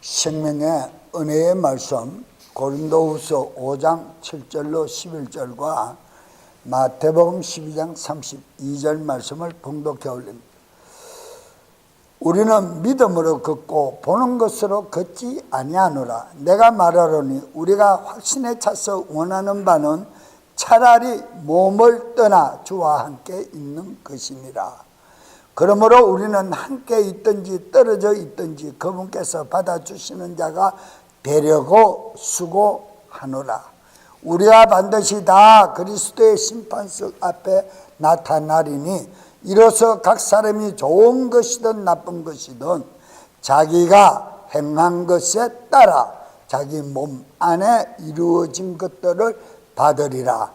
생명의 은혜의 말씀 고린도후서 5장 7절로 11절과 마태복음 12장 32절 말씀을 봉독해 올립니다. 우리는 믿음으로 걷고 보는 것으로 걷지 아니하노라. 내가 말하노니 우리가 확신에 차서 원하는 바는 차라리 몸을 떠나 주와 함께 있는 것이니라. 그러므로 우리는 함께 있든지 떨어져 있든지 그분께서 받아주시는 자가 되려고 수고하노라. 우리가 반드시 다 그리스도의 심판석 앞에 나타나리니 이로써 각 사람이 좋은 것이든 나쁜 것이든 자기가 행한 것에 따라 자기 몸 안에 이루어진 것들을 받으리라.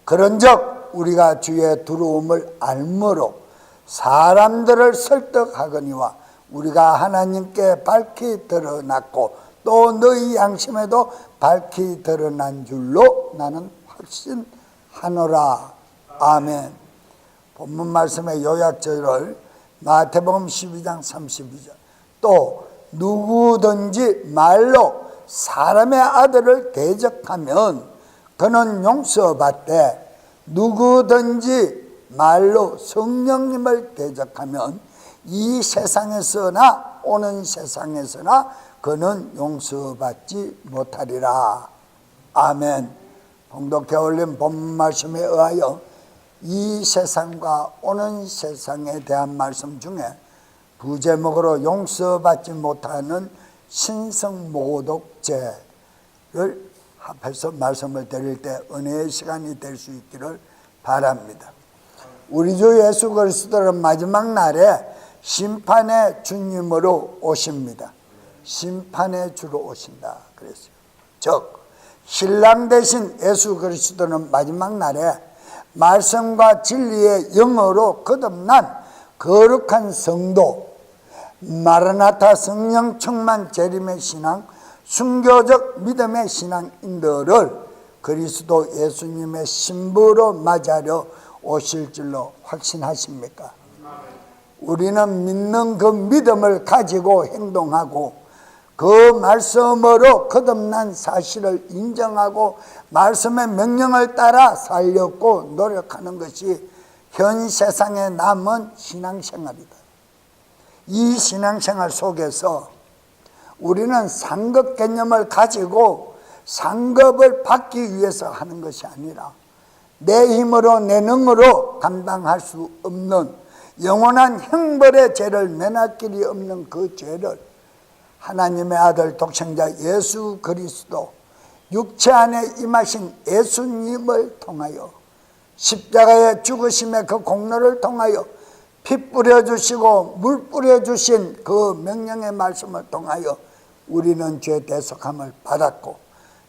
그런즉 우리가 주의 두려움을 알므로 사람들을 설득하거니와 우리가 하나님께 밝히 드러났고 또 너희 양심에도 밝히 드러난 줄로 나는 확신하노라. 아멘. 본문 말씀의 요약절을 마태복음 12장 32절. 또 누구든지 말로 사람의 아들을 대적하면 그는 용서받되 누구든지 말로 성령님을 대적하면 이 세상에서나 오는 세상에서나 그는 용서받지 못하리라. 아멘. 봉독해 올린 본문 말씀에 의하여 이 세상과 오는 세상에 대한 말씀 중에 부제목으로 용서받지 못하는 신성모독죄를 합해서 말씀을 드릴 때 은혜의 시간이 될 수 있기를 바랍니다. 우리 주 예수 그리스도는 마지막 날에 심판의 주님으로 오십니다. 심판의 주로 오신다 그랬어요. 즉 신랑 되신 예수 그리스도는 마지막 날에 말씀과 진리의 영으로 거듭난 거룩한 성도, 마라나타 성령 충만 재림의 신앙, 순교적 믿음의 신앙인들을 그리스도 예수님의 신부로 맞이하려 오실 줄로 확신하십니까? 우리는 믿는 그 믿음을 가지고 행동하고 그 말씀으로 거듭난 사실을 인정하고 말씀의 명령을 따라 살려고 노력하는 것이 현 세상에 남은 신앙생활이다. 이 신앙생활 속에서 우리는 상급 개념을 가지고 상급을 받기 위해서 하는 것이 아니라 내 힘으로 내 능으로 감당할 수 없는 영원한 형벌의 죄를 면할 길이 없는 그 죄를 하나님의 아들 독생자 예수 그리스도 육체 안에 임하신 예수님을 통하여 십자가의 죽으심의 그 공로를 통하여 피 뿌려주시고 물 뿌려주신 그 명령의 말씀을 통하여 우리는 죄 대속함을 받았고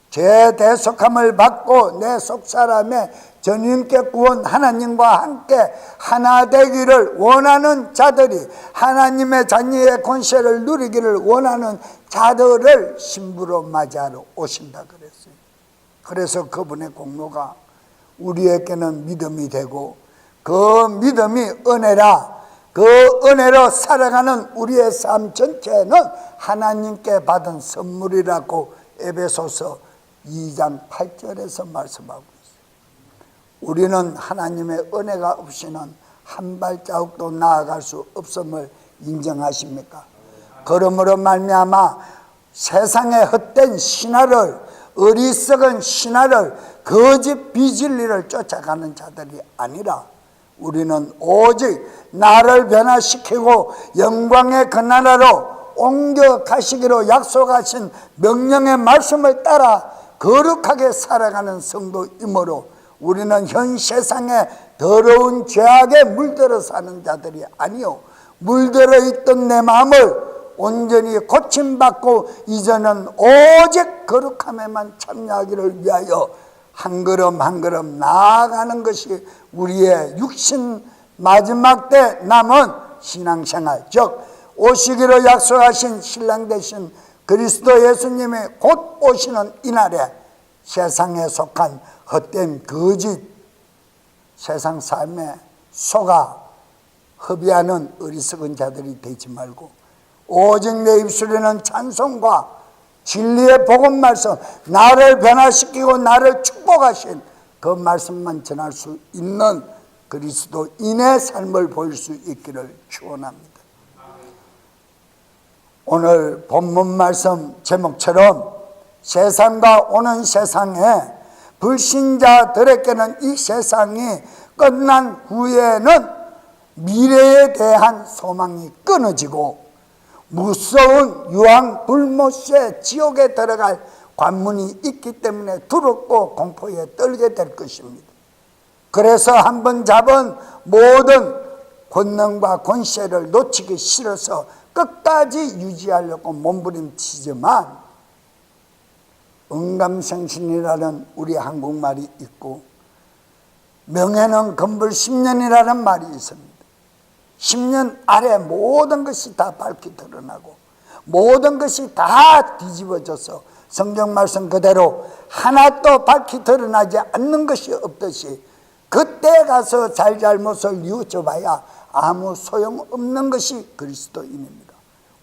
죄 대속함을 받고 내 속사람의 전인격 구원 하나님과 함께 하나 되기를 원하는 자들이 하나님의 자녀의 권세를 누리기를 원하는 자들을 신부로 맞이하러 오신다 그랬어요. 그래서 그분의 공로가 우리에게는 믿음이 되고 그 믿음이 은혜라. 그 은혜로 살아가는 우리의 삶 전체는 하나님께 받은 선물이라고 에베소서 2장 8절에서 말씀하고 있어요. 우리는 하나님의 은혜가 없이는 한 발자국도 나아갈 수 없음을 인정하십니까? 그러므로 말미암아 세상의 헛된 신화를 어리석은 신화를 거짓 비진리를 쫓아가는 자들이 아니라 우리는 오직 나를 변화시키고 영광의 그 나라로 옮겨 가시기로 약속하신 명령의 말씀을 따라 거룩하게 살아가는 성도이므로 우리는 현 세상에 더러운 죄악에 물들어 사는 자들이 아니요 물들어 있던 내 마음을 온전히 고침받고 이제는 오직 거룩함에만 참여하기를 위하여 한 걸음 한 걸음 나아가는 것이 우리의 육신 마지막 때 남은 신앙생활, 즉 오시기로 약속하신 신랑 되신 그리스도 예수님이 곧 오시는 이날에 세상에 속한 헛된 거짓 세상 삶에 속아 허비하는 어리석은 자들이 되지 말고 오직 내 입술에는 찬송과 진리의 복음 말씀, 나를 변화시키고 나를 축복하신 그 말씀만 전할 수 있는 그리스도인의 삶을 보일 수 있기를 축원합니다. 오늘 본문 말씀 제목처럼 세상과 오는 세상에 불신자들에게는 이 세상이 끝난 후에는 미래에 대한 소망이 끊어지고 무서운 유황 불못의 지옥에 들어갈 관문이 있기 때문에 두렵고 공포에 떨게 될 것입니다. 그래서 한번 잡은 모든 권능과 권세를 놓치기 싫어서 끝까지 유지하려고 몸부림치지만 응감생신이라는 우리 한국말이 있고 명예는 금불 10년이라는 말이 있습니다. 10년 아래 모든 것이 다 밝히 드러나고 모든 것이 다 뒤집어져서 성경 말씀 그대로 하나도 밝히 드러나지 않는 것이 없듯이 그때 가서 잘잘못을 뉘우쳐봐야 아무 소용없는 것이 그리스도인입니다.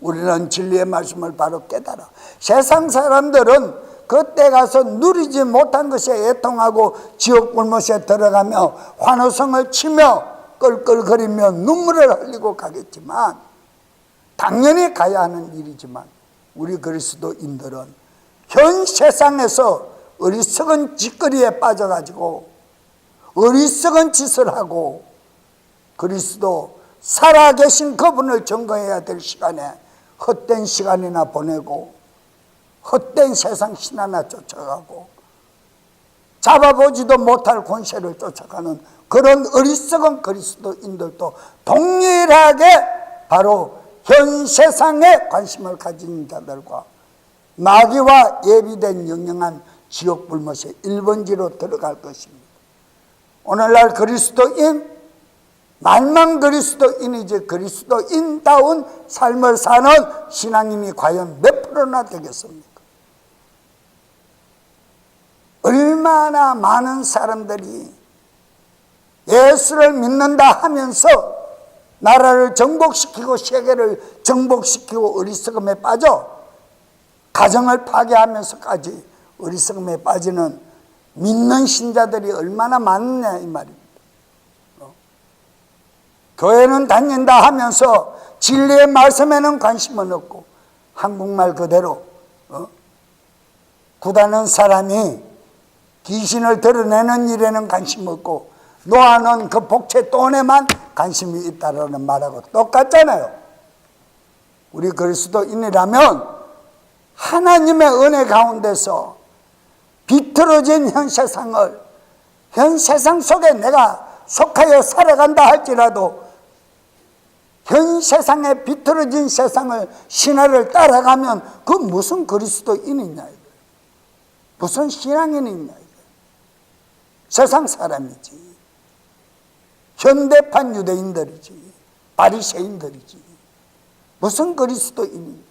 우리는 진리의 말씀을 바로 깨달아 세상 사람들은 그때 가서 누리지 못한 것에 애통하고 지옥 불못에 들어가며 환호성을 치며 끌끌거리며 눈물을 흘리고 가겠지만 당연히 가야 하는 일이지만 우리 그리스도인들은 현 세상에서 어리석은 짓거리에 빠져가지고 어리석은 짓을 하고 그리스도 살아계신 그분을 증거해야 될 시간에 헛된 시간이나 보내고 헛된 세상 신화나 쫓아가고 잡아보지도 못할 권세를 쫓아가는 그런 어리석은 그리스도인들도 동일하게 바로 현 세상에 관심을 가진 자들과 마귀와 예비된 영영한 지옥 불못의 1번지로 들어갈 것입니다. 오늘날 그리스도인, 말만 그리스도인이지 그리스도인다운 삶을 사는 신앙인이 과연 몇 프로나 되겠습니까? 얼마나 많은 사람들이 예수를 믿는다 하면서 나라를 정복시키고 세계를 정복시키고 어리석음에 빠져 가정을 파괴하면서까지 어리석음에 빠지는 믿는 신자들이 얼마나 많냐 이 말입니다. 교회는 다닌다 하면서 진리의 말씀에는 관심은 없고 한국말 그대로 구다는 사람이 귀신을 드러내는 일에는 관심 없고 놓아놓은 그 복채 돈에만 관심이 있다라는 말하고 똑같잖아요. 우리 그리스도인이라면 하나님의 은혜 가운데서 비틀어진 현 세상을 현 세상 속에 내가 속하여 살아간다 할지라도 현 세상에 비틀어진 세상을 신화를 따라가면 그 무슨 그리스도인이냐 이거예요. 무슨 신앙인이냐 이거예요. 세상 사람이지. 현대판 유대인들이지. 바리새인들이지. 무슨 그리스도인이냐.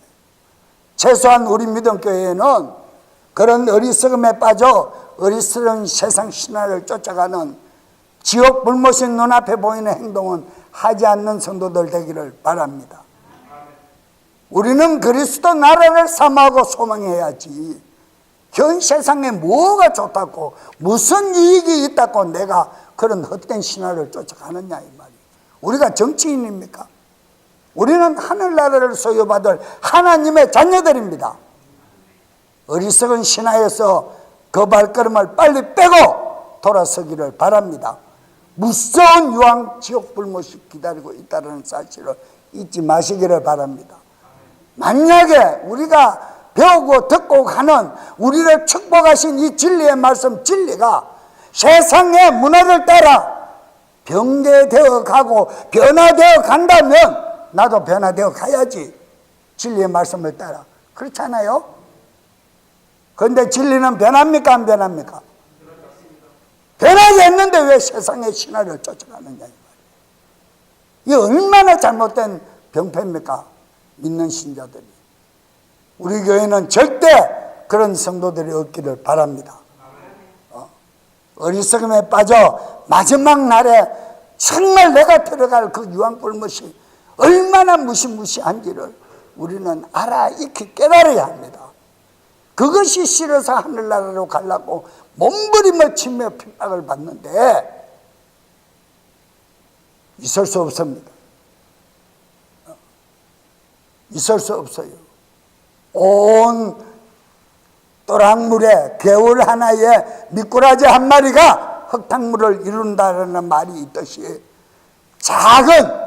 최소한 우리 믿음교회에는 그런 어리석음에 빠져 어리석은 세상 신화를 쫓아가는 지옥 불못이 눈앞에 보이는 행동은 하지 않는 성도들 되기를 바랍니다. 우리는 그리스도 나라를 사모하고 소망해야지. 현 세상에 뭐가 좋다고 무슨 이익이 있다고 내가 그런 헛된 신화를 쫓아가느냐 이 말이에요. 우리가 정치인입니까? 우리는 하늘나라를 소유받을 하나님의 자녀들입니다. 어리석은 신화에서 그 발걸음을 빨리 빼고 돌아서기를 바랍니다. 무서운 유황 지옥 불못이 기다리고 있다는 사실을 잊지 마시기를 바랍니다. 만약에 우리가 배우고 듣고 가는 우리를 축복하신 이 진리의 말씀 진리가 세상의 문화를 따라 변개되어 가고 변화되어 간다면 나도 변화되어 가야지. 진리의 말씀을 따라. 그렇잖아요? 그런데 진리는 변합니까 안 변합니까? 변하지 않는데 왜 세상의 신화를 쫓아가느냐 이 얼마나 잘못된 병폐입니까? 믿는 신자들이. 우리 교회는 절대 그런 성도들이 없기를 바랍니다. 어리석음에 빠져 마지막 날에 정말 내가 들어갈 그 유황불못이 얼마나 무시무시한지를 우리는 알아 익히 깨달아야 합니다. 그것이 싫어서 하늘나라로 가려고 몸부림을 치며 핍박을 받는데 있을 수 없습니다. 있을 수 없어요. 온 또랑물에 개울 하나에 미꾸라지 한 마리가 흙탕물을 이룬다는 말이 있듯이 작은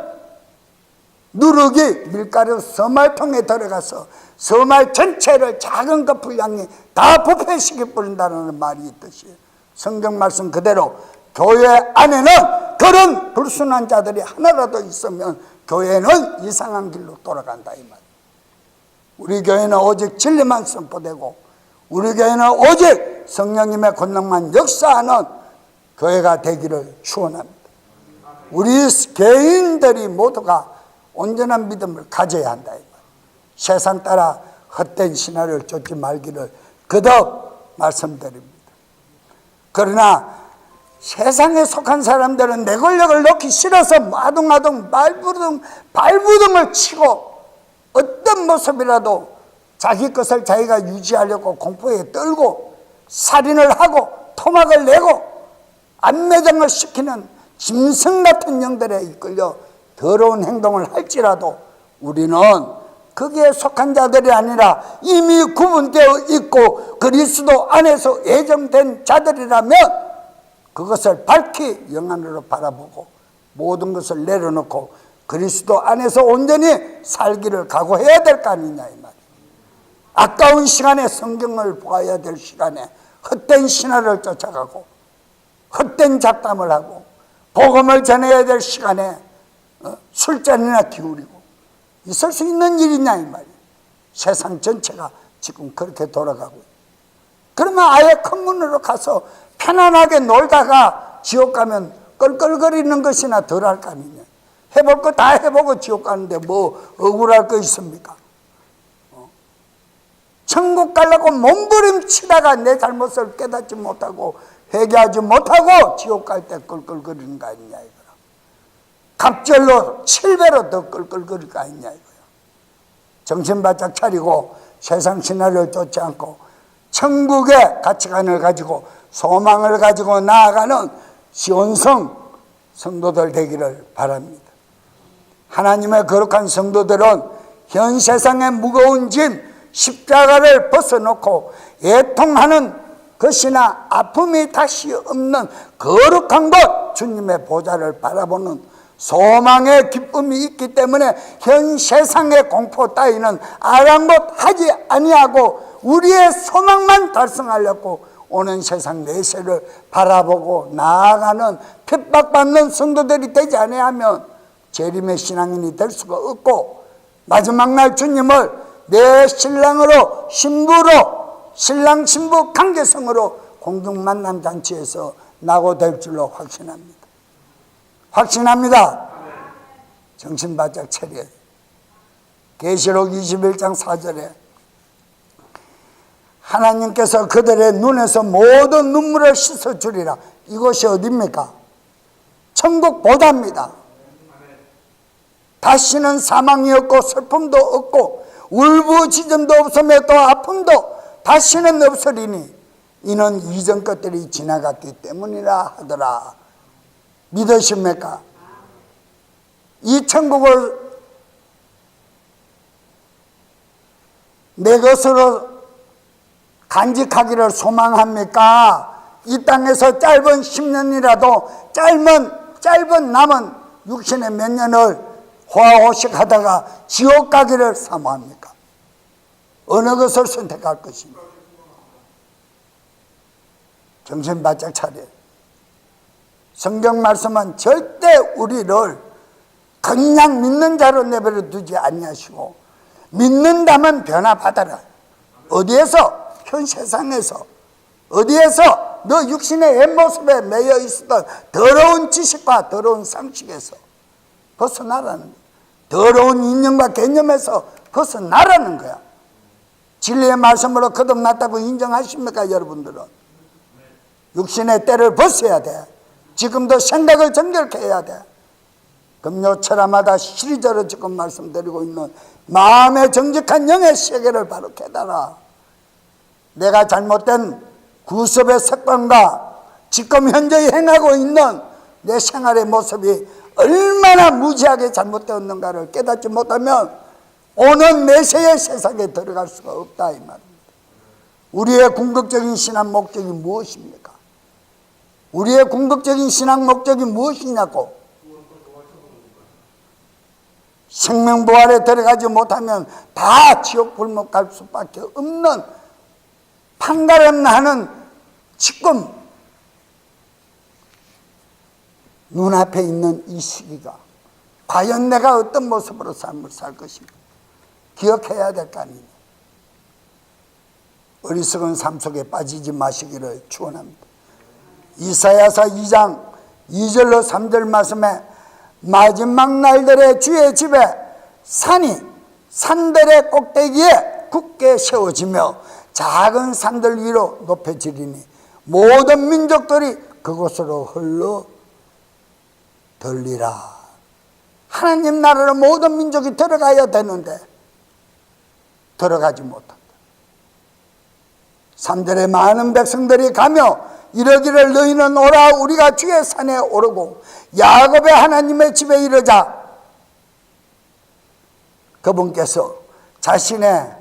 누룩이 밀가루 서말통에 들어가서 서말 전체를 작은 그 분량이 다 부패시켜 버린다는 말이 있듯이 성경 말씀 그대로 교회 안에는 그런 불순한 자들이 하나라도 있으면 교회는 이상한 길로 돌아간다 이 말. 우리 교회는 오직 진리만 선포되고 우리 교회는 오직 성령님의 권능만 역사하는 교회가 되기를 축원합니다. 우리 개인들이 모두가 온전한 믿음을 가져야 한다 이 말. 세상 따라 헛된 신화를 쫓지 말기를 거듭 말씀드립니다. 그러나 세상에 속한 사람들은 내 권력을 놓기 싫어서 아둥아둥 발부둥을 치고 어떤 모습이라도 자기 것을 자기가 유지하려고 공포에 떨고 살인을 하고 토막을 내고 안매장을 시키는 짐승 같은 영들에 이끌려 더러운 행동을 할지라도 우리는 거기에 속한 자들이 아니라 이미 구분되어 있고 그리스도 안에서 예정된 자들이라면 그것을 밝히 영안으로 바라보고 모든 것을 내려놓고 그리스도 안에서 온전히 살기를 각오해야 될 거 아니냐 이 말이에요. 아까운 시간에 성경을 보아야 될 시간에 헛된 신화를 쫓아가고 헛된 잡담을 하고 복음을 전해야 될 시간에 술잔이나 기울이고 있을 수 있는 일이냐 이 말이에요. 세상 전체가 지금 그렇게 돌아가고 있어요. 그러면 아예 큰 문으로 가서 편안하게 놀다가 지옥 가면 껄껄거리는 것이나 덜 할 거 아니냐. 해볼 거 다 해보고 지옥 가는데 뭐 억울할 거 있습니까? 천국 가려고 몸부림치다가 내 잘못을 깨닫지 못하고 회개하지 못하고 지옥 갈 때 껄껄거리는 거 아니냐 이거야. 갑절로 7배로 더 껄껄거릴 거 아니냐 이거야. 정신 바짝 차리고 세상 신화를 쫓지 않고 천국의 가치관을 가지고 소망을 가지고 나아가는 시온성 성도들 되기를 바랍니다. 하나님의 거룩한 성도들은 현 세상의 무거운 짐 십자가를 벗어놓고 애통하는 것이나 아픔이 다시 없는 거룩한 곳 주님의 보좌를 바라보는 소망의 기쁨이 있기 때문에 현 세상의 공포 따위는 아랑곳하지 아니하고 우리의 소망만 달성하려고 오는 세상 내세를 바라보고 나아가는 핍박받는 성도들이 되지 아니하면 재림의 신앙인이 될 수가 없고 마지막 날 주님을 내 신랑으로 신부로 신랑 신부 관계성으로 공중 만남 잔치에서 낙오될 줄로 확신합니다. 확신합니다. 정신 바짝 차려야 돼요. 계시록 21장 4절에 하나님께서 그들의 눈에서 모든 눈물을 씻어주리라. 이곳이 어디입니까? 천국 보답니다. 다시는 사망이 없고 슬픔도 없고 울부짖음도 없으며 또 아픔도 다시는 없으리니 이는 이전 것들이 지나갔기 때문이라 하더라. 믿으십니까? 이 천국을 내 것으로 간직하기를 소망합니까? 이 땅에서 짧은 10년이라도 짧은 남은 육신의 몇 년을 호화호식하다가 지옥 가기를 사모합니까? 어느 것을 선택할 것입니까? 정신 바짝 차려요. 성경 말씀은 절대 우리를 그냥 믿는 자로 내버려 두지 아니하시고 믿는다면 변화받아라. 어디에서? 현 세상에서. 어디에서? 너 육신의 옛모습에 매여 있었던 더러운 지식과 더러운 상식에서 벗어나라는 거야. 더러운 인념과 개념에서 벗어나라는 거야. 진리의 말씀으로 거듭났다고 인정하십니까 여러분들은? 육신의 때를 벗어야 돼. 지금도 생각을 정결케 해야 돼. 금요 철야마다 시리저로 지금 말씀드리고 있는 마음의 정직한 영의 세계를 바로 깨달아 내가 잘못된 구습의 습관과 지금 현재 행하고 있는 내 생활의 모습이 얼마나 무지하게 잘못되었는가를 깨닫지 못하면 오는 메시아의 세상에 들어갈 수가 없다 이 말입니다. 우리의 궁극적인 신앙 목적이 무엇입니까? 우리의 궁극적인 신앙 목적이 무엇이냐고. 생명부활에 들어가지 못하면 다 지옥 불못 갈 수밖에 없는 판가름 지금 눈앞에 있는 이 시기가 과연 내가 어떤 모습으로 삶을 살 것인가 기억해야 될 거 아니냐. 어리석은 삶 속에 빠지지 마시기를 축원합니다. 이사야서 2장 2절로 3절 말씀에 마지막 날들의 주의 집에 산들의 꼭대기에 굳게 세워지며 작은 산들 위로 높여지리니 모든 민족들이 그곳으로 흘러 들리라. 하나님 나라로 모든 민족이 들어가야 되는데 들어가지 못한다. 산들의 많은 백성들이 가며 이러기를 너희는 오라 우리가 주의 산에 오르고 야곱의 하나님의 집에 이르자. 그분께서 자신의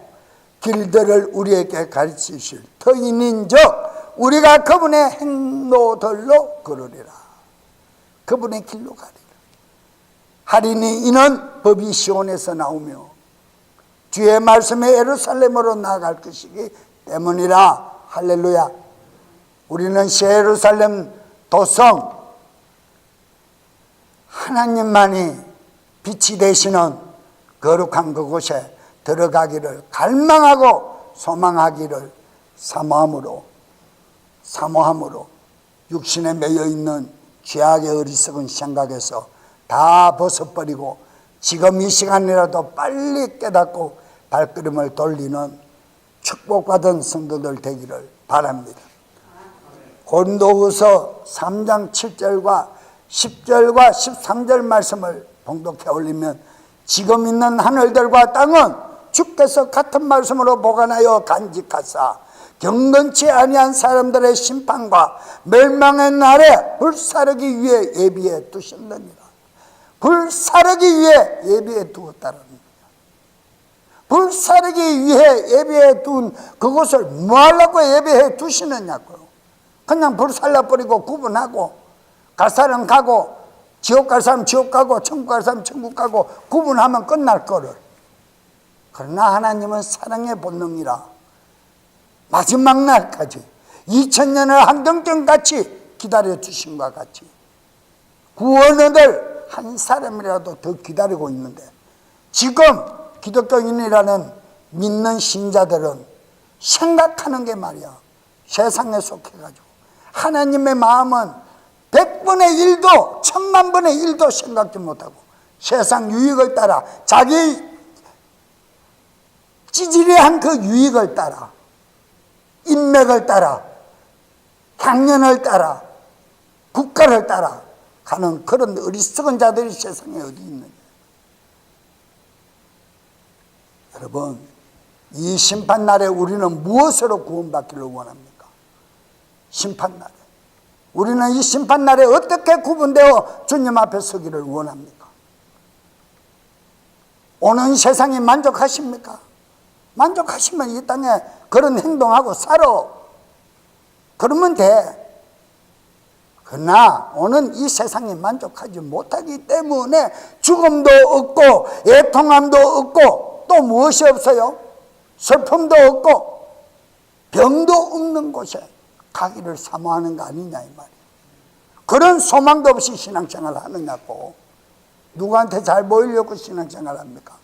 길들을 우리에게 가르치실 터인인즉 우리가 그분의 행로들로 걸으리라. 그분의 길로 가리라. 하리니 이는 법이 시온에서 나오며 주의 말씀에 예루살렘으로 나아갈 것이기 때문이라. 할렐루야. 우리는 새 예루살렘 도성 하나님만이 빛이 되시는 거룩한 그곳에 들어가기를 갈망하고 소망하기를 사모함으로 육신에 매여있는 죄악의 어리석은 생각에서 다 벗어버리고 지금 이 시간이라도 빨리 깨닫고 발걸음을 돌리는 축복받은 성도들 되기를 바랍니다. 고린도후서 3장 7절과 10절과 13절 말씀을 봉독해 올리면 지금 있는 하늘들과 땅은 주께서 같은 말씀으로 보관하여 간직하사 경건치 아니한 사람들의 심판과 멸망의 날에 불사르기 위해 예비해 두셨느니라. 불사르기 위해 예비해 두었다는 거예요. 불사르기 위해 예비해 둔 그것을 뭐하려고 예비해 두시느냐고요. 그냥 불살라버리고 구분하고 갈 사람 가고 지옥 갈 사람 지옥 가고 천국 갈 사람 천국 가고 구분하면 끝날 거를. 그러나 하나님은 사랑의 본능이라 마지막 날까지 2000년을 한경전같이 기다려 주신 것 같이 구원을 한 사람이라도 더 기다리고 있는데 지금 기독교인이라는 믿는 신자들은 생각하는 게 말이야 세상에 속해가지고 하나님의 마음은 100분의 1도 1000만분의 1도 생각지 못하고 세상 유익을 따라 자기 찌질이한 그 유익을 따라 인맥을 따라 향연을 따라 국가를 따라 가는 그런 어리석은 자들이 세상에 어디 있느냐. 여러분 이 심판날에 우리는 무엇으로 구원받기를 원합니까? 심판날에 우리는 이 심판날에 어떻게 구분되어 주님 앞에 서기를 원합니까? 오는 세상이 만족하십니까? 만족하시면 이 땅에 그런 행동하고 살아. 그러면 돼. 그러나 오는 이 세상이 만족하지 못하기 때문에 죽음도 없고 애통함도 없고 또 무엇이 없어요? 슬픔도 없고 병도 없는 곳에 가기를 사모하는 거 아니냐 이 말이에요. 그런 소망도 없이 신앙생활을 하느냐고. 누구한테 잘 보이려고 신앙생활 합니까?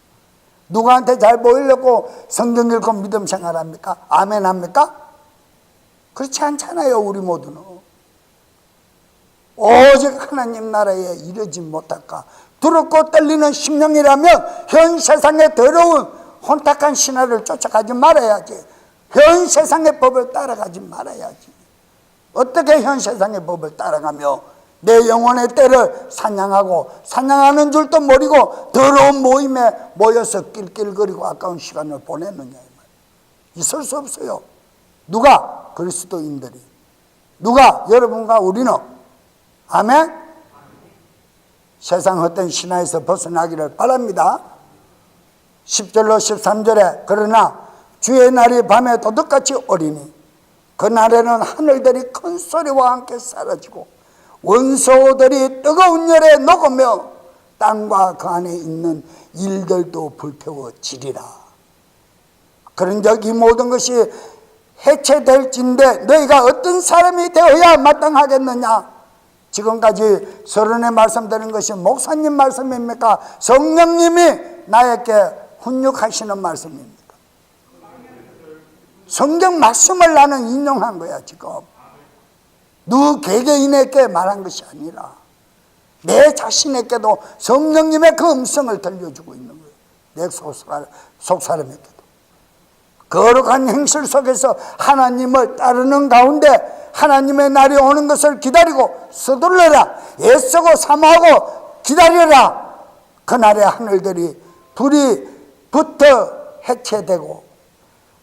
누구한테 잘 보이려고 성경 읽고 믿음 생활합니까? 아멘 합니까? 그렇지 않잖아요. 우리 모두는 오직 하나님 나라에 이르지 못할까 두렵고 떨리는 심령이라면 현 세상의 더러운 혼탁한 신화를 쫓아가지 말아야지. 현 세상의 법을 따라가지 말아야지. 어떻게 현 세상의 법을 따라가며 내 영혼의 때를 사냥하고 사냥하는 줄도 모르고 더러운 모임에 모여서 낄낄거리고 아까운 시간을 보냈느냐. 있을 수 없어요. 누가? 그리스도인들이. 누가? 여러분과 우리는. 아멘? 세상 헛된 신화에서 벗어나기를 바랍니다. 10절로 13절에 그러나 주의 날이 밤에 도둑같이 오리니 그날에는 하늘들이 큰 소리와 함께 사라지고 원소들이 뜨거운 열에 녹으며 땅과 그 안에 있는 일들도 불태워지리라. 그런즉 이 모든 것이 해체될진데 너희가 어떤 사람이 되어야 마땅하겠느냐? 지금까지 서론에 말씀드린 것이 목사님 말씀입니까? 성령님이 나에게 훈육하시는 말씀입니까? 성경 말씀을 나는 인용한 거야 지금. 누 개개인에게 말한 것이 아니라 내 자신에게도 성령님의 그 음성을 들려주고 있는 거예요. 내 속사람에게도. 거룩한 행실 속에서 하나님을 따르는 가운데 하나님의 날이 오는 것을 기다리고 서둘러라. 애쓰고 사모하고 기다려라. 그날의 하늘들이 불이 붙어 해체되고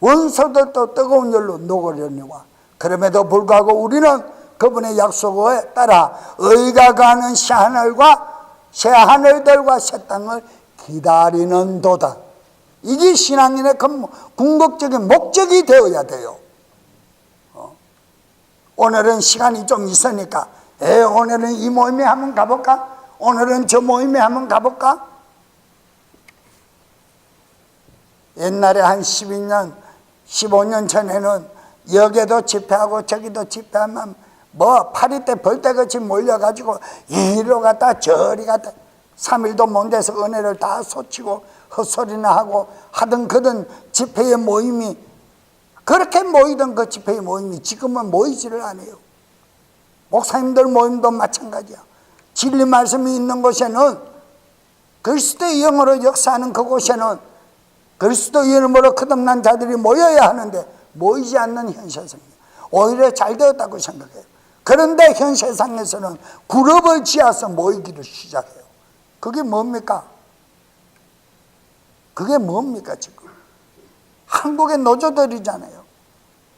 원소들도 뜨거운 열로 녹으려니와 그럼에도 불구하고 우리는 그분의 약속에 따라 의가 가는 새하늘들과 새 땅을 기다리는 도다. 이게 신앙인의 궁극적인 목적이 되어야 돼요. 오늘은 시간이 좀 있으니까 오늘은 이 모임에 한번 가볼까? 오늘은 저 모임에 한번 가볼까? 옛날에 한 12년 15년 전에는 여기도 집회하고 저기도 집회하면 뭐 파리떼 벌떼같이 몰려가지고 이리로 갔다 저리 갔다 3일도 못 돼서 은혜를 다 쏟치고 헛소리나 하고 하던 그런 집회의 모임이 그렇게 모이던 그 집회의 모임이 지금은 모이지를 않아요. 목사님들 모임도 마찬가지야. 진리 말씀이 있는 곳에는 그리스도의 영으로 역사하는 그곳에는 그리스도의 이름으로 거듭난 자들이 모여야 하는데 모이지 않는 현 세상이에요. 오히려 잘 되었다고 생각해요. 그런데 현 세상에서는 그룹을 지어서 모이기를 시작해요. 그게 뭡니까? 그게 뭡니까 지금? 한국의 노조들이잖아요.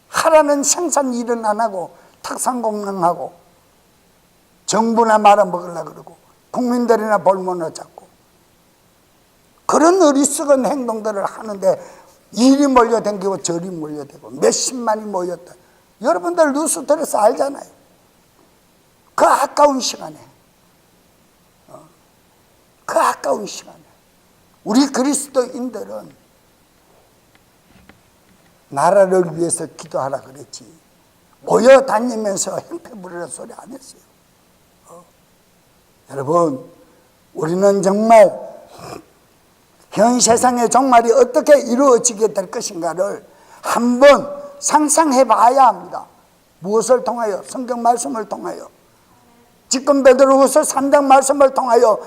하라는 생산 일은 안 하고 탁상공명하고 정부나 말아먹으려고 그러고 국민들이나 볼모나 잡고 그런 어리석은 행동들을 하는데 이리 몰려다니고 저리 몰려다니고 몇십만이 모였다. 여러분들 뉴스 들어서 알잖아요. 그 아까운 시간에 그 아까운 시간에 우리 그리스도인들은 나라를 위해서 기도하라 그랬지 모여 다니면서 행패 부리는 소리 안 했어요. 여러분 우리는 정말 현 세상의 종말이 어떻게 이루어지게 될 것인가를 한번 상상해 봐야 합니다. 무엇을 통하여? 성경 말씀을 통하여. 지금 베드로후서 3장 말씀을 통하여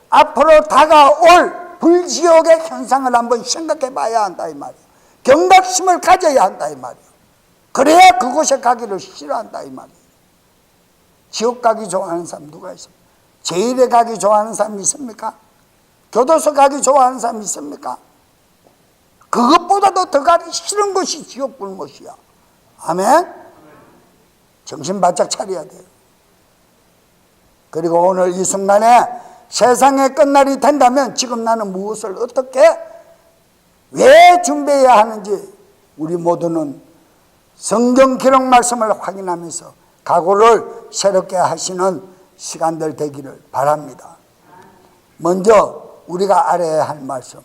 앞으로 다가올 불지옥의 현상을 한번 생각해 봐야 한다 이 말이에요. 경각심을 가져야 한다 이 말이에요. 그래야 그곳에 가기를 싫어한다 이 말이에요. 지옥 가기 좋아하는 사람 누가 있습니까? 제일에 가기 좋아하는 사람 있습니까? 교도소 가기 좋아하는 사람 있습니까? 그것보다도 더 가기 싫은 것이 지옥 불못이야. 아멘? 정신 바짝 차려야 돼요. 그리고 오늘 이 순간에 세상의 끝날이 된다면 지금 나는 무엇을 어떻게 왜 준비해야 하는지 우리 모두는 성경 기록 말씀을 확인하면서 각오를 새롭게 하시는 시간들 되기를 바랍니다. 먼저 우리가 알아야 할 말씀,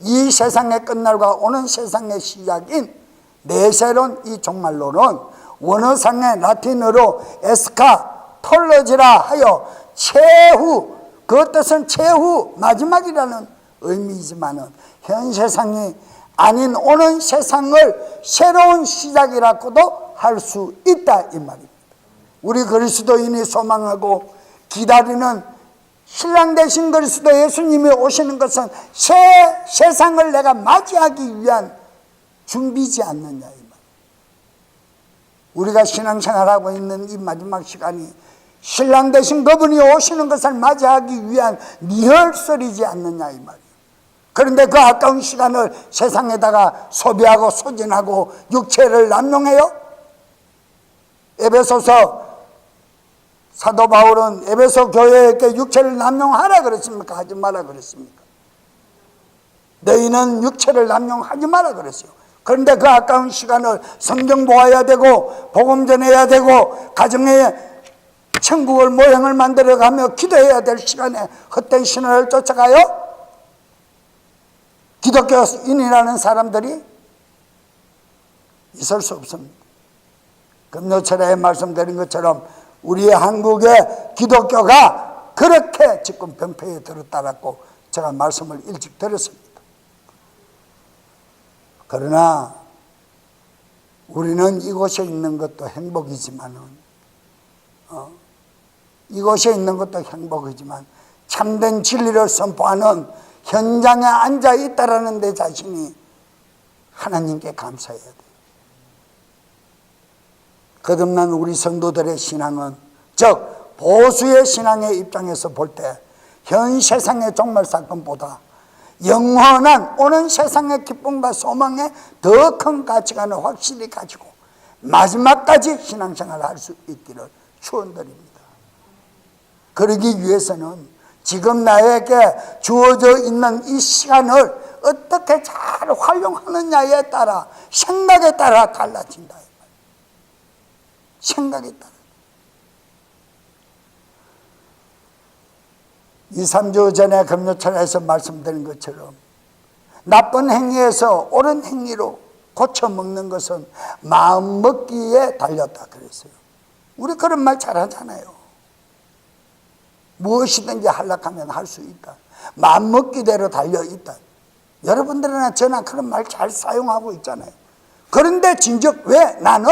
이 세상의 끝날과 오는 세상의 시작인 내세론 이 종말론은 원어상의 라틴어로 에스카톨로지라 하여 최후, 그 뜻은 최후 마지막이라는 의미이지만은 현 세상이 아닌 오는 세상을 새로운 시작이라고도 할 수 있다 이 말입니다. 우리 그리스도인이 소망하고 기다리는 신랑 되신 그리스도 예수님이 오시는 것은 새 세상을 내가 맞이하기 위한 준비지 않느냐 이 말. 우리가 신앙생활하고 있는 이 마지막 시간이 신랑 되신 그분이 오시는 것을 맞이하기 위한 리허설이지 않느냐 이 말이에요. 그런데 그 아까운 시간을 세상에다가 소비하고 소진하고 육체를 남용해요? 에베소서 사도 바울은 에베소 교회에게 육체를 남용하라 그랬습니까? 하지 마라 그랬습니까? 너희는 육체를 남용하지 마라 그랬어요. 그런데 그 아까운 시간을 성경 보아야 되고 복음 전해야 되고 가정에 천국을 모형을 만들어가며 기도해야 될 시간에 헛된 신화를 쫓아가요? 기독교인이라는 사람들이 있을 수 없습니다. 금요철에 말씀드린 것처럼 우리 한국의 기독교가 그렇게 지금 병폐에 들었다라고 제가 말씀을 일찍 드렸습니다. 그러나 우리는 이곳에 있는 것도 행복이지만은 이곳에 있는 것도 행복이지만 참된 진리를 선포하는 현장에 앉아 있다라는 내 자신이 하나님께 감사해야 돼요. 거듭난 우리 성도들의 신앙은, 즉 보수의 신앙의 입장에서 볼 때 현 세상의 종말 사건보다 영원한 오는 세상의 기쁨과 소망에 더 큰 가치관을 확실히 가지고 마지막까지 신앙생활을 할 수 있기를 축원드립니다. 그러기 위해서는 지금 나에게 주어져 있는 이 시간을 어떻게 잘 활용하느냐에 따라 생각에 따라 달라진다. 생각에 따라. 2, 3주 전에 금요철에서 말씀드린 것처럼 나쁜 행위에서 옳은 행위로 고쳐먹는 것은 마음 먹기에 달렸다 그랬어요. 우리 그런 말 잘하잖아요. 무엇이든지 하려고 할 수 있다. 마음 먹기대로 달려있다. 여러분들이나 저나 그런 말 잘 사용하고 있잖아요. 그런데 진즉 왜 나는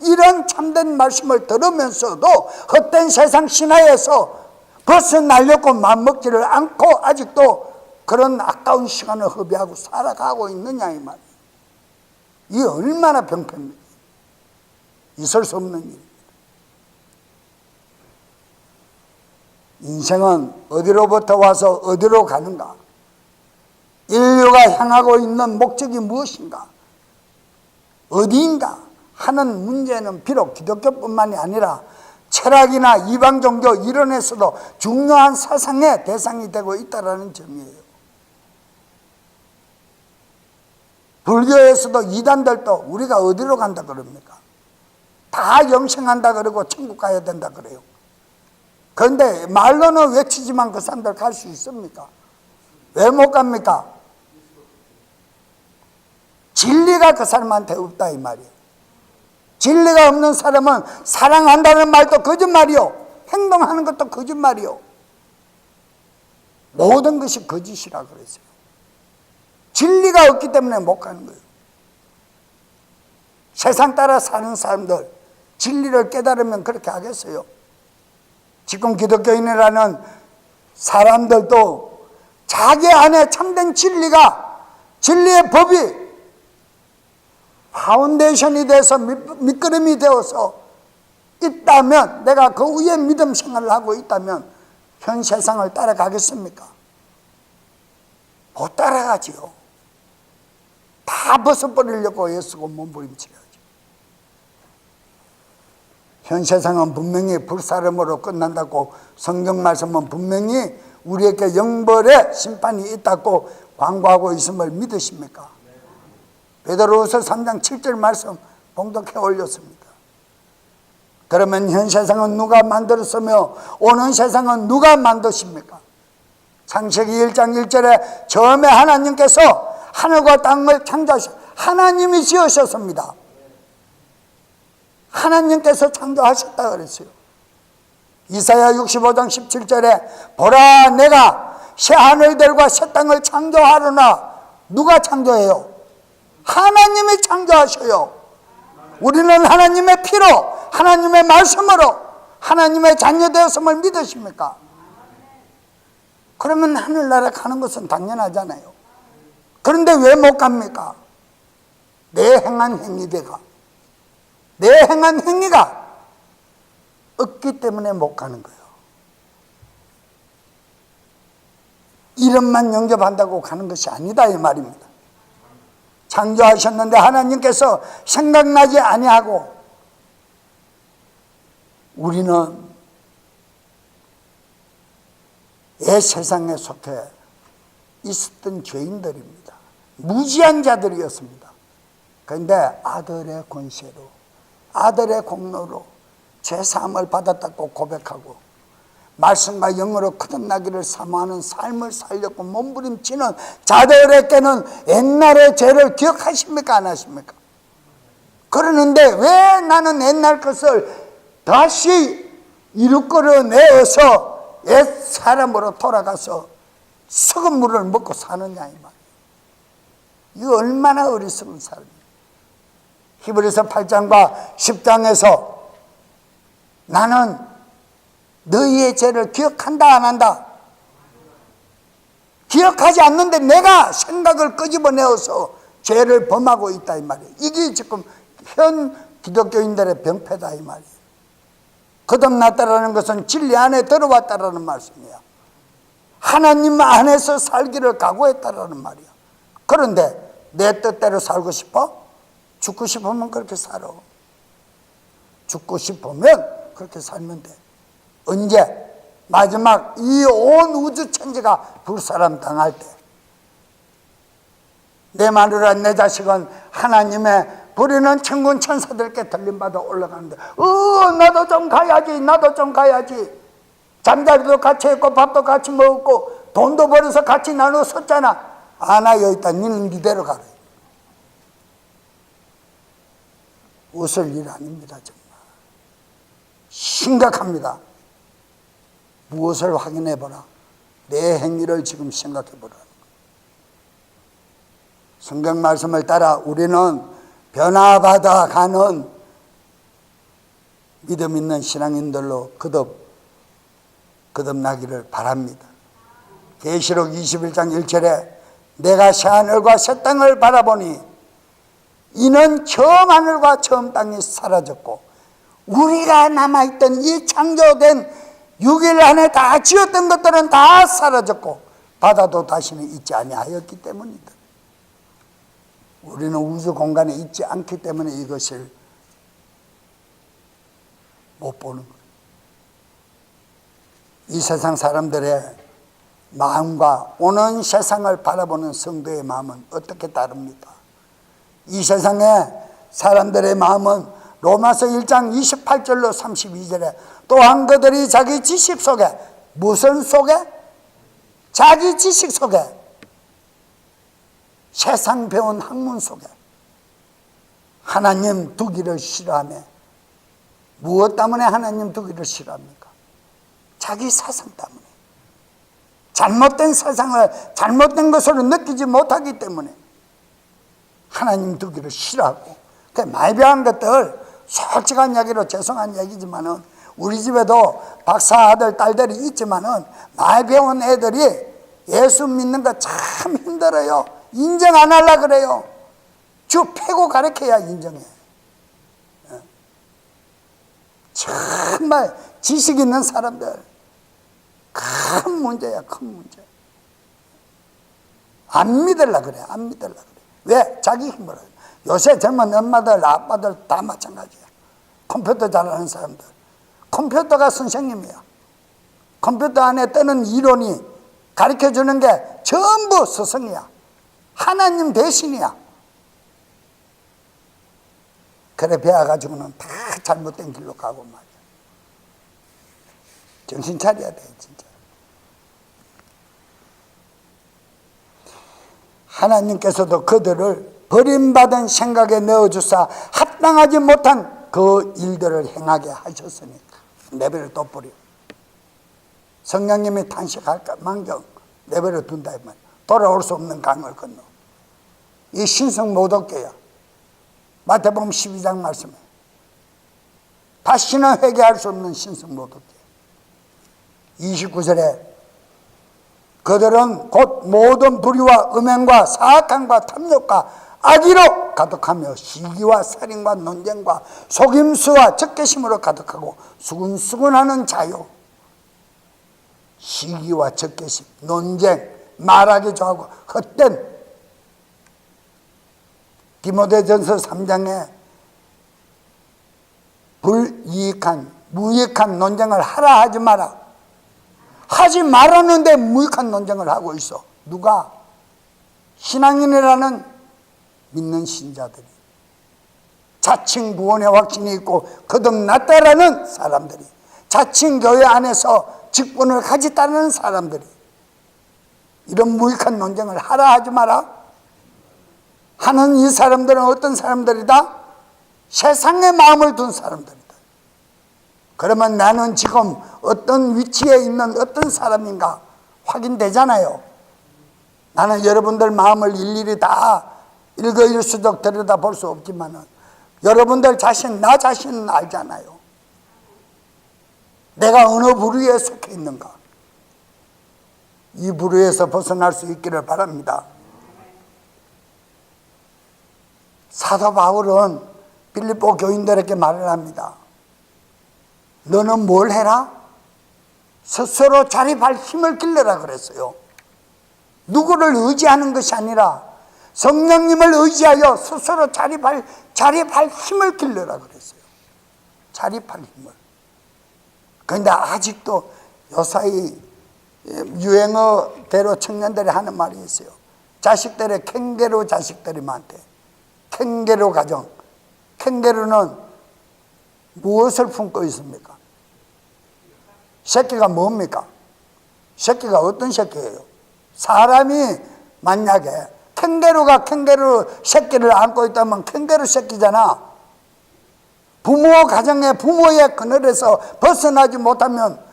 이런 참된 말씀을 들으면서도 헛된 세상 신화에서 벗어나려고 마음먹지를 않고 아직도 그런 아까운 시간을 허비하고 살아가고 있느냐 이 말이에요. 이게 얼마나 병폐입니까? 있을 수 없는 일입니다. 인생은 어디로부터 와서 어디로 가는가? 인류가 향하고 있는 목적이 무엇인가? 어디인가? 하는 문제는 비록 기독교뿐만이 아니라 철학이나 이방 종교 이론에서도 중요한 사상의 대상이 되고 있다는 점이에요. 불교에서도 이단들도 우리가 어디로 간다 그럽니까? 다 영생한다 그러고 천국 가야 된다 그래요. 그런데 말로는 외치지만 그 사람들 갈 수 있습니까? 왜 못 갑니까? 진리가 그 사람한테 없다 이 말이에요. 진리가 없는 사람은 사랑한다는 말도 거짓말이요, 행동하는 것도 거짓말이요, 모든 것이 거짓이라 그랬어요. 진리가 없기 때문에 못 가는 거예요. 세상 따라 사는 사람들 진리를 깨달으면 그렇게 하겠어요? 지금 기독교인이라는 사람들도 자기 안에 참된 진리가, 진리의 법이 파운데이션이 돼서 밑거름이 되어서 있다면, 내가 그 위에 믿음 생활을 하고 있다면 현 세상을 따라가겠습니까? 못 따라가지요. 다 벗어버리려고 애쓰고 몸부림치려죠. 현 세상은 분명히 불사름으로 끝난다고 성경 말씀은 분명히 우리에게 영벌의 심판이 있다고 광고하고 있음을 믿으십니까? 베드로후서 3장 7절 말씀 봉독해 올렸습니다. 그러면 현 세상은 누가 만들었으며 오는 세상은 누가 만드십니까? 창세기 1장 1절에 처음에 하나님께서 하늘과 땅을 창조하셨, 하나님이 지으셨습니다. 하나님께서 창조하셨다 그랬어요. 이사야 65장 17절에 보라 내가 새 하늘들과 새 땅을 창조하려나. 누가 창조해요? 하나님이 창조하셔요. 우리는 하나님의 피로, 하나님의 말씀으로 하나님의 자녀 되었음을 믿으십니까? 그러면 하늘나라 가는 것은 당연하잖아요. 그런데 왜 못 갑니까? 내 행한 행위가 없기 때문에 못 가는 거예요. 이름만 영접한다고 가는 것이 아니다 이 말입니다. 창조하셨는데 하나님께서 생각나지 아니하고 우리는 이 세상에 속해 있었던 죄인들입니다. 무지한 자들이었습니다. 그런데 아들의 권세로, 아들의 공로로 죄사함을 받았다고 고백하고 말씀과 영으로 거듭나기를 사모하는 삶을 살려고 몸부림치는 자들에게는 옛날의 죄를 기억하십니까 안 하십니까? 그러는데 왜 나는 옛날 것을 다시 이끌어내어서 옛 사람으로 돌아가서 썩은 물을 먹고 사느냐 이 말이에요. 이거 얼마나 어리석은 삶이에요. 히브리서 8장과 10장에서 나는 너희의 죄를 기억한다 안 한다? 기억하지 않는데 내가 생각을 끄집어내어서 죄를 범하고 있다 이 말이에요. 이게 지금 현 기독교인들의 병폐다 이 말이에요. 거듭났다라는 것은 진리 안에 들어왔다라는 말씀이야. 하나님 안에서 살기를 각오했다라는 말이야. 그런데 내 뜻대로 살고 싶어? 죽고 싶으면 그렇게 살아. 죽고 싶으면 그렇게 살면 돼. 언제? 마지막 이 온 우주 천지가 불사람 당할 때. 내 마누라 내 자식은 하나님의 부리는 천군 천사들께 들림받아 올라가는데 나도 좀 가야지, 나도 좀 가야지. 잠자리도 같이 했고 밥도 같이 먹었고 돈도 벌어서 같이 나눠 썼잖아. 나 여기 있다. 니는 니대로 가라. 웃을 일 아닙니다. 정말 심각합니다. 무엇을 확인해보라. 내 행위를 지금 생각해보라. 성경 말씀을 따라 우리는 변화받아 가는 믿음 있는 신앙인들로 거듭나기를 바랍니다. 계시록 21장 1절에 내가 새하늘과 새 땅을 바라보니 이는 처음 하늘과 처음 땅이 사라졌고 우리가 남아있던 이 창조된 6일 안에 다 지었던 것들은 다 사라졌고 바다도 다시는 있지 아니하였기 때문이다. 우리는 우주 공간에 있지 않기 때문에 이것을 못 보는 거예요. 이 세상 사람들의 마음과 오는 세상을 바라보는 성도의 마음은 어떻게 다릅니까? 이 세상의 사람들의 마음은 로마서 1장 28절로 32절에 또한 그들이 자기 지식 속에 무슨 속에? 자기 지식 속에 세상 배운 학문 속에 하나님 두기를 싫어하며 무엇 때문에 하나님 두기를 싫어합니까? 자기 사상 때문에 잘못된 세상을 잘못된 것으로 느끼지 못하기 때문에 하나님 두기를 싫어하고 그 말벼한 것들 솔직한 이야기로 죄송한 얘기지만은 우리 집에도 박사 아들 딸들이 있지만은 말 배운 애들이 예수 믿는 거 참 힘들어요. 인정 안 하려고 그래요. 주 패고 가르쳐야 인정해. 정말 지식 있는 사람들 큰 문제야, 큰 문제. 안 믿으려고 그래, 안 믿으려고 그래. 왜? 자기 힘으로. 요새 젊은 엄마들, 아빠들 다 마찬가지야. 컴퓨터 잘하는 사람들. 컴퓨터가 선생님이야. 컴퓨터 안에 뜨는 이론이 가르쳐주는 게 전부 스승이야. 하나님 대신이야. 그래 배워가지고는 다 잘못된 길로 가고 말이야. 정신 차려야 돼 진짜. 하나님께서도 그들을 버림받은 생각에 넣어주사 합당하지 못한 그 일들을 행하게 하셨으니까 내버려 둬버려. 성령님이 탄식할까 망정 내버려 둔다 이 말이야. 돌아올 수 없는 강을 건너. 이 신성 모독죄야. 마태복음 12장 말씀에 다시는 회개할 수 없는 신성 모독죄. 29절에 그들은 곧 모든 불의와 음행과 사악함과 탐욕과 악의로 가득하며 시기와 살인과 논쟁과 속임수와 적개심으로 가득하고 수근수근하는 자요. 시기와 적개심, 논쟁, 말하기 좋아하고 헛된 디모데전서 3장에 불이익한 무익한 논쟁을 하라 하지 마라. 하지 말았는데 무익한 논쟁을 하고 있어. 누가? 신앙인이라는 믿는 신자들이, 자칭 구원의 확신이 있고 거듭났다라는 사람들이, 자칭 교회 안에서 직분을 가졌다는 사람들이 이런 무익한 논쟁을 하라 하지 마라 하는 이 사람들은 어떤 사람들이다? 세상의 마음을 둔 사람들이다. 그러면 나는 지금 어떤 위치에 있는 어떤 사람인가 확인되잖아요. 나는 여러분들 마음을 일일이 다 일거일수적 들여다 볼 수 없지만 여러분들 자신, 나 자신은 알잖아요. 내가 어느 부류에 속해 있는가. 이 부류에서 벗어날 수 있기를 바랍니다. 사도 바울은 빌립보 교인들에게 말을 합니다. 너는 뭘 해라? 스스로 자립할 힘을 길러라 그랬어요. 누구를 의지하는 것이 아니라 성령님을 의지하여 스스로 자립할 힘을 길러라 그랬어요. 자립할 힘을. 그런데 아직도 요사이 유행어대로 청년들이 하는 말이 있어요. 자식들의 캥거루 자식들이 많대. 캥거루 가정. 캥거루는 무엇을 품고 있습니까? 새끼가 뭡니까? 새끼가 어떤 새끼예요? 사람이 만약에 캥거루가 캥거루 새끼를 안고 있다면 캥거루 새끼잖아. 부모 가정의 부모의 그늘에서 벗어나지 못하면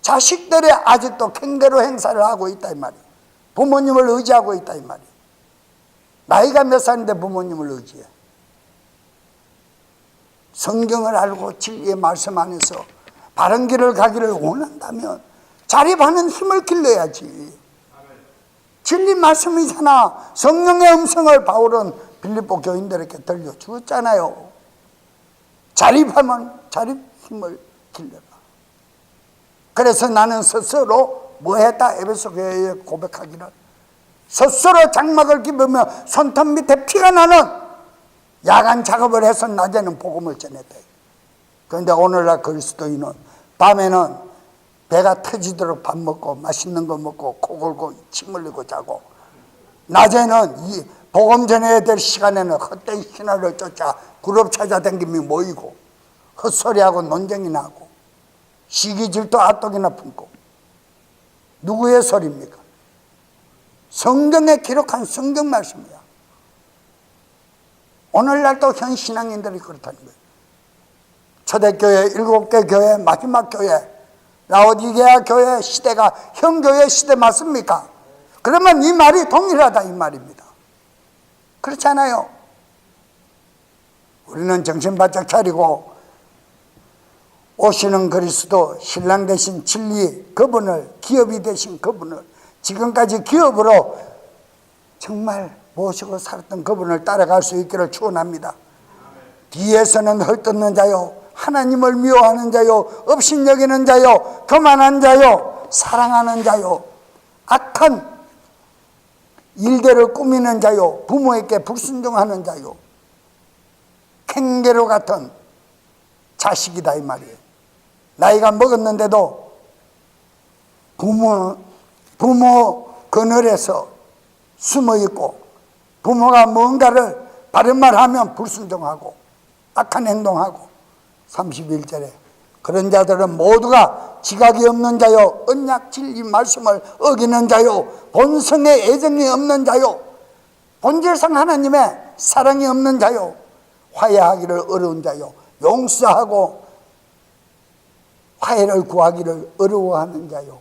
자식들이 아직도 캥거루 행사를 하고 있다 이 말이에요. 부모님을 의지하고 있다 이 말이에요. 나이가 몇 살인데 부모님을 의지해. 성경을 알고 진리의 말씀 안에서 바른 길을 가기를 원한다면 자립하는 힘을 길러야지. 진리 말씀이잖아. 성령의 음성을 바울은 빌립보 교인들에게 들려주었잖아요. 자립하면 자립 힘을 길러라. 그래서 나는 스스로 뭐 했다? 에베소 교회에 고백하기를 스스로 장막을 입으며 손톱 밑에 피가 나는 야간 작업을 해서 낮에는 복음을 전했다. 그런데 오늘날 그리스도인은 밤에는 배가 터지도록 밥 먹고 맛있는 거 먹고 코 골고 침 흘리고 자고, 낮에는 이 복음 전해야 될 시간에는 헛된 신화를 쫓아 그룹 찾아다니며 모이고 헛소리하고 논쟁이 나고 시기 질투 앗독이나 품고. 누구의 소리입니까? 성경에 기록한 성경 말씀이야. 오늘날도 현 신앙인들이 그렇다는 거예요. 초대교회, 7개 교회, 마지막 교회, 라오디게아 교회 시대가 현 교회 시대 맞습니까? 그러면 이 말이 동일하다 이 말입니다. 그렇지 않아요? 우리는 정신 바짝 차리고 오시는 그리스도, 신랑 되신 진리 그분을, 기업이 되신 그분을, 지금까지 기업으로 정말 모시고 살았던 그분을 따라갈 수 있기를 축원합니다. 뒤에서는 헐뜯는 자요, 하나님을 미워하는 자요, 업신여기는 자요, 교만한 자요, 사랑하는 자요, 악한 일들을 꾸미는 자요, 부모에게 불순종하는 자요, 캥거루 같은 자식이다 이 말이에요. 나이가 먹었는데도 부모 그늘에서 숨어있고, 부모가 뭔가를 바른 말하면 불순종하고 악한 행동하고. 31절에 그런 자들은 모두가 지각이 없는 자요, 언약 진리 말씀을 어기는 자요, 본성의 애정이 없는 자요, 본질상 하나님의 사랑이 없는 자요, 화해하기를 어려운 자요, 용서하고 화해를 구하기를 어려워하는 자요,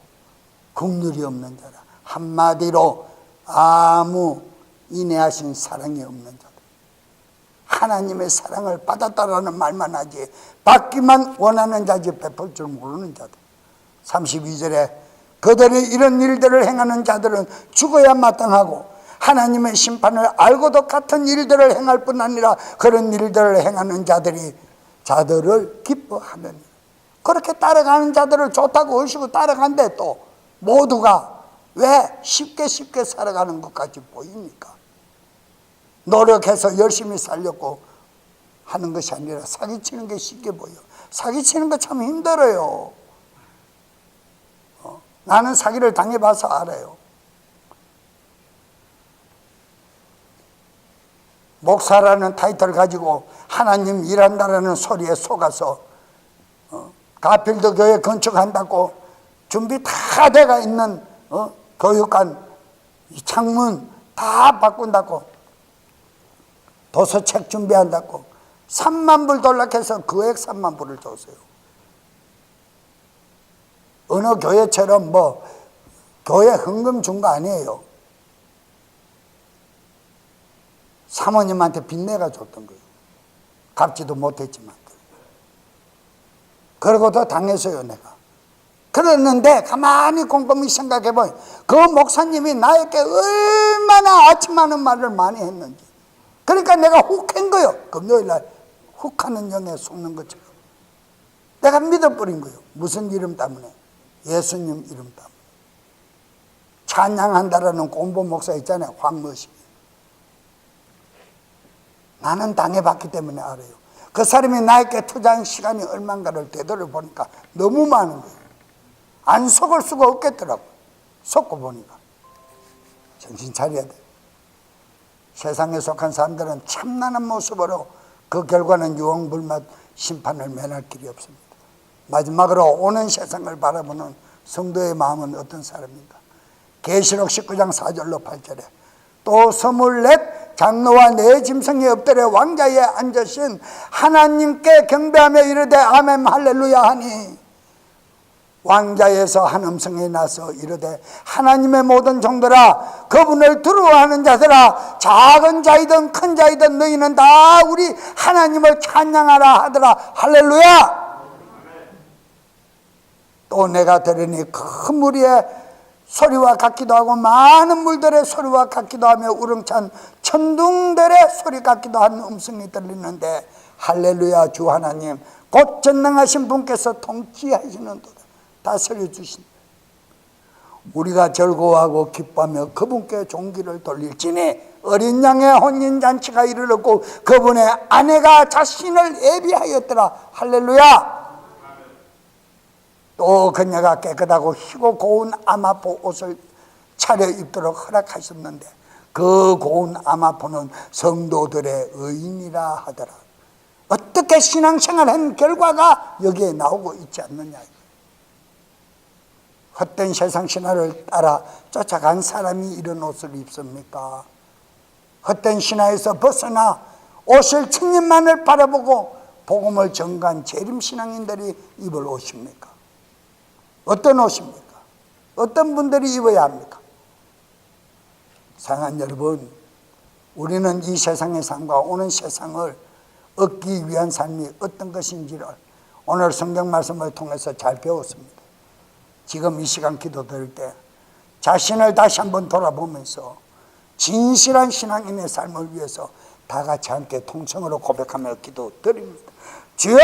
긍휼이 없는 자라. 한마디로 아무 인내하신 사랑이 없는 자들. 하나님의 사랑을 받았다라는 말만 하지 받기만 원하는 자지 베풀 줄 모르는 자들. 32절에 그들이 이런 일들을 행하는 자들은 죽어야 마땅하고 하나님의 심판을 알고도 같은 일들을 행할 뿐 아니라 그런 일들을 행하는 자들을 기뻐하느니. 그렇게 따라가는 자들을 좋다고 하시고 따라간데 또 모두가 왜 쉽게 살아가는 것까지 보입니까? 노력해서 열심히 살려고 하는 것이 아니라 사기치는 게 쉽게 보여. 사기치는 거 참 힘들어요. 나는 사기를 당해봐서 알아요. 목사라는 타이틀을 가지고 하나님 일한다라는 소리에 속아서 가필드 교회 건축한다고 준비 다 돼가 있는 교육관 창문 다 바꾼다고 도서책 준비한다고 3만 불 돌락해서 그액 3만 불을 줬어요. 어느 교회처럼 교회 헌금 준 거 아니에요. 사모님한테 빚내가 줬던 거예요. 갚지도 못했지만. 그러고도 당했어요, 내가. 그랬는데 가만히 곰곰이 생각해보니 그 목사님이 나에게 얼마나 아침하는 말을 많이 했는지. 그러니까 내가 훅 한 거예요. 금요일날 훅 하는 영에 속는 것처럼. 내가 믿어버린 거예요. 무슨 이름 때문에? 예수님 이름 때문에. 찬양한다라는 공보 목사 있잖아요. 황머시. 나는 당해봤기 때문에 알아요. 그 사람이 나에게 투자한 시간이 얼마인가를 되돌아보니까 너무 많은 거예요. 안 속을 수가 없겠더라고요. 속고 보니까. 정신 차려야 돼요. 세상에 속한 사람들은 참나는 모습으로 그 결과는 유언불만 심판을 면할 길이 없습니다. 마지막으로 오는 세상을 바라보는 성도의 마음은 어떤 사람인가? 계시록 19장 4절로 8절에 또 24 장로와 네 짐승이 엎드려 왕자에 앉으신 하나님께 경배하며 이르되 아멘 할렐루야 하니 왕자에서 한 음성이 나서 이르되 하나님의 모든 종들아 그분을 두려워하는 자들아 작은 자이든 큰 자이든 너희는 다 우리 하나님을 찬양하라 하더라 할렐루야. 또 내가 들으니 큰 무리의 소리와 같기도 하고 많은 물들의 소리와 같기도 하며 우렁찬 천둥들의 소리 같기도 한 음성이 들리는데 할렐루야 주 하나님 곧 전능하신 분께서 통치하시는도다. 다스려 주신다. 우리가 즐거워하고 기뻐하며 그분께 종기를 돌릴지니 어린 양의 혼인잔치가 이르렀고 그분의 아내가 자신을 예비하였더라 할렐루야. 또 그녀가 깨끗하고 희고 고운 아마포 옷을 차려 입도록 허락하셨는데 그 고운 아마포는 성도들의 의인이라 하더라. 어떻게 신앙생활한 결과가 여기에 나오고 있지 않느냐. 헛된 세상 신화를 따라 쫓아간 사람이 이런 옷을 입습니까? 헛된 신화에서 벗어나 옷을 천년만을 바라보고 복음을 전가한 재림신앙인들이 입을 옷입니까? 어떤 옷입니까? 어떤 분들이 입어야 합니까? 사랑하는 여러분, 우리는 이 세상의 삶과 오는 세상을 얻기 위한 삶이 어떤 것인지를 오늘 성경 말씀을 통해서 잘 배웠습니다. 지금 이 시간 기도 드릴 때 자신을 다시 한번 돌아보면서 진실한 신앙인의 삶을 위해서 다 같이 함께 통성으로 고백하며 기도 드립니다. 주여!